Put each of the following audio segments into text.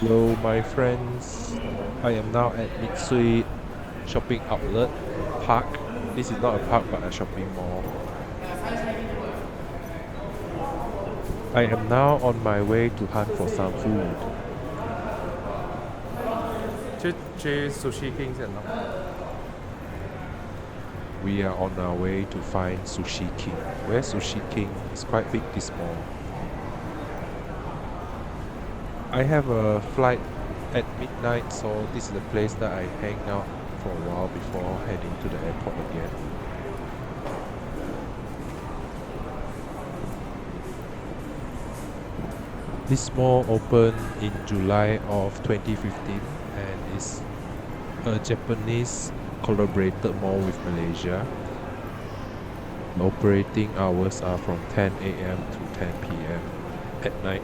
Hello, my friends. I am now at Mitsui shopping outlet park. This is not a park but a shopping mall. I am now on my way to hunt for some food. 去 Sushi King 先咯。We are on our way to find Sushi King. Where's Sushi King? It's quite big, this mall. I have a flight at midnight, so this is the place that I hang out for a while before heading to the airport again. This mall opened in July of 2015 and is a Japanese collaborated mall with Malaysia. Operating hours are from 10 a.m. to 10 p.m. at night.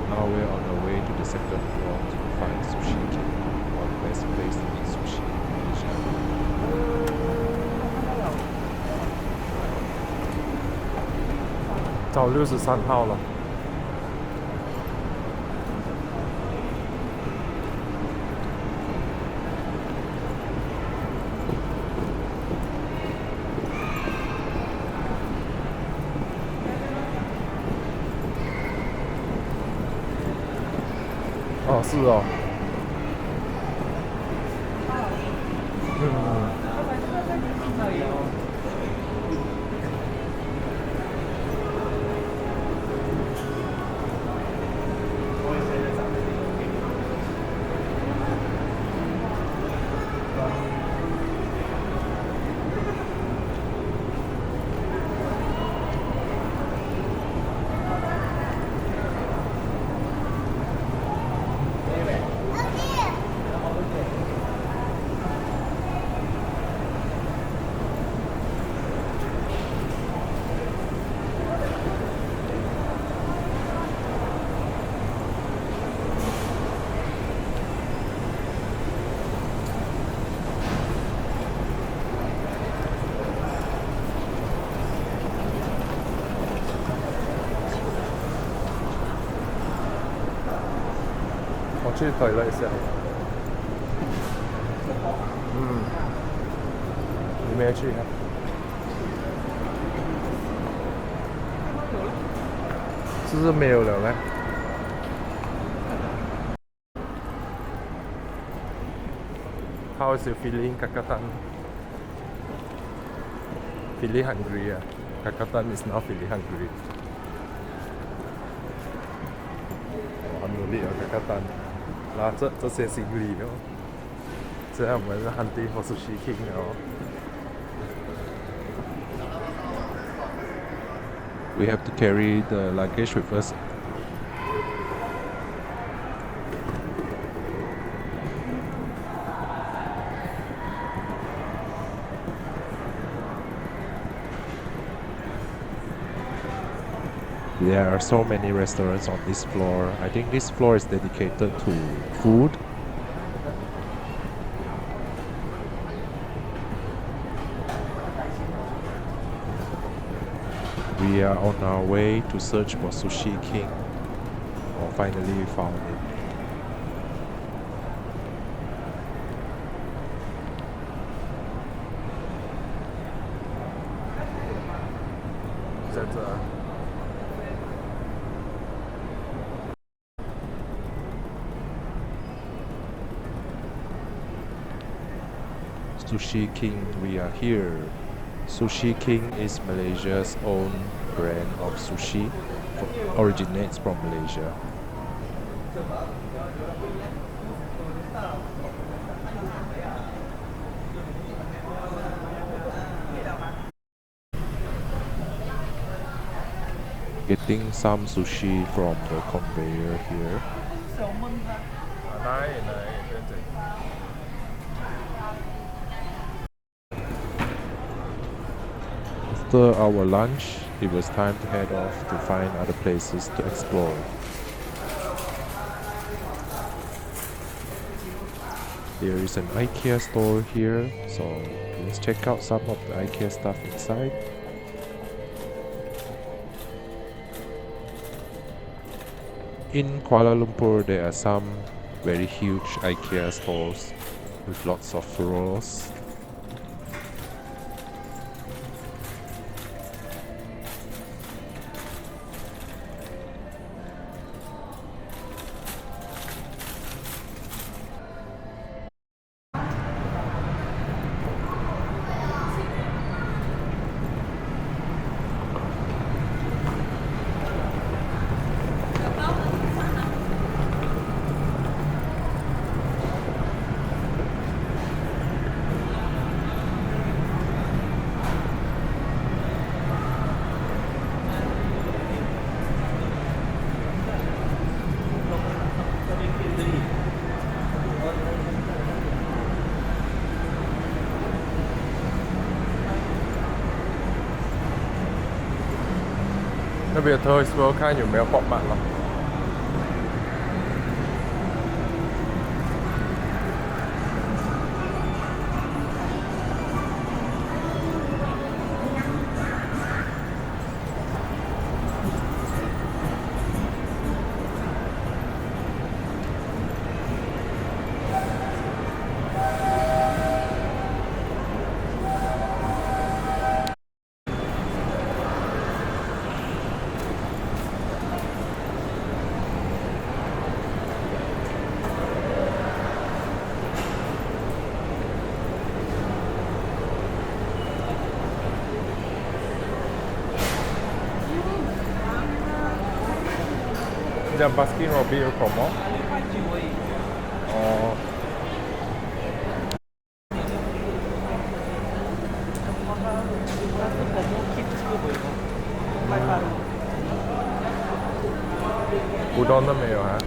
Now we're on our way to the second floor to find Sushi King, one best place to eat sushi in Asia. 找63号了。哦，是哦。嗯。我去推了一下。嗯，你没有去啊？是不是没有了呢？How is your feeling, Kakatan? Feeling hungry, ah? Kakatan is now feeling hungry. 我很努力哦，Kakatan。拿这些行李哦，现在我们是 hunting for Sushi King 哦。We have to carry the luggage with us. There are so many restaurants on this floor. I think this floor is dedicated to food. We are on our way to search for Sushi King. Oh, finally we found it. 在这啊。Sushi King, we are here. Sushi King is Malaysia's own brand of sushi, originates from Malaysia. getting some sushi from the conveyor here. 来来，跟着。After our lunch, it was time to head off to find other places to explore. There is an IKEA store here, so let's check out some of the IKEA stuff inside. In Kuala Lumpur, there are some very huge IKEA stores with lots of floors. World 那边 Toys World 看有没有爆满了。这样 Baskin Robbins 有口吗？哦。乌冬都没有啊。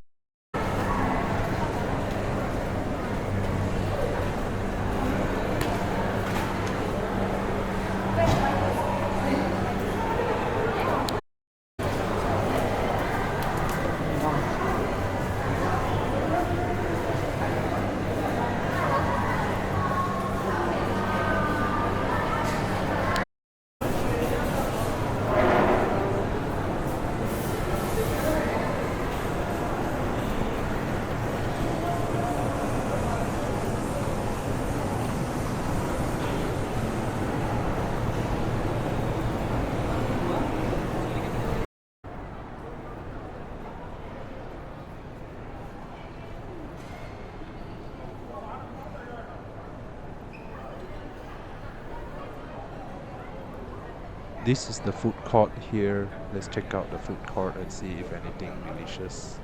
This is the food court here. Let's check out the food court and see if anything delicious.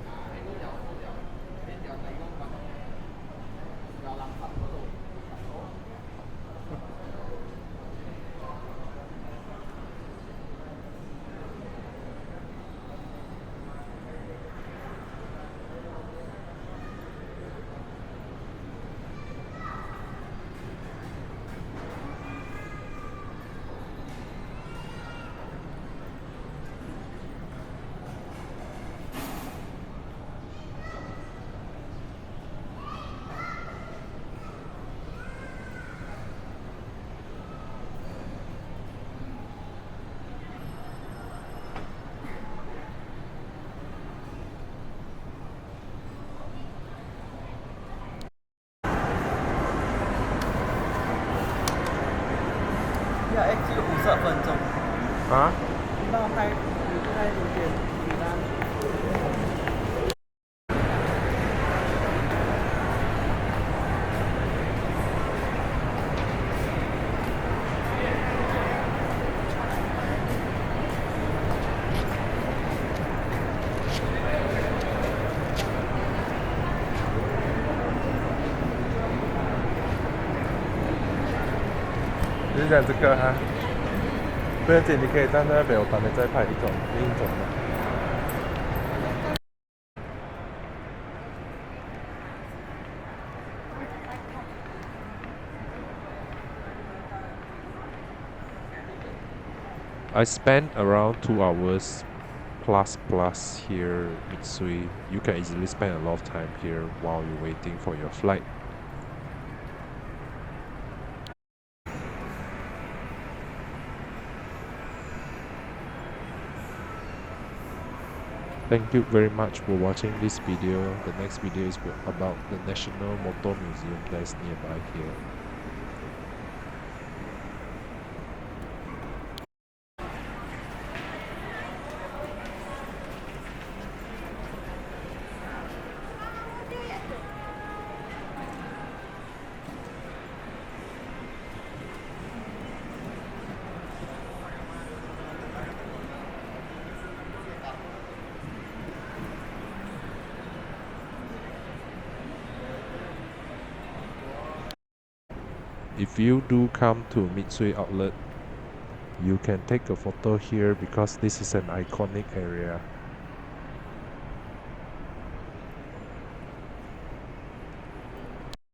X 有50分钟。啊？你帮我拍，你拍图片，你拿。就是讲这个哈。不要紧，你可以站在那边，我帮你再拍另一种的。I spent around 2 hours plus here, Mitsui. You can easily spend a lot of time here while you're waiting for your flight. Thank you very much for watching this video. The next video is about the National Motor Museum that is nearby here. If you do come to Mitsui outlet, you can take a photo here because this is an iconic area.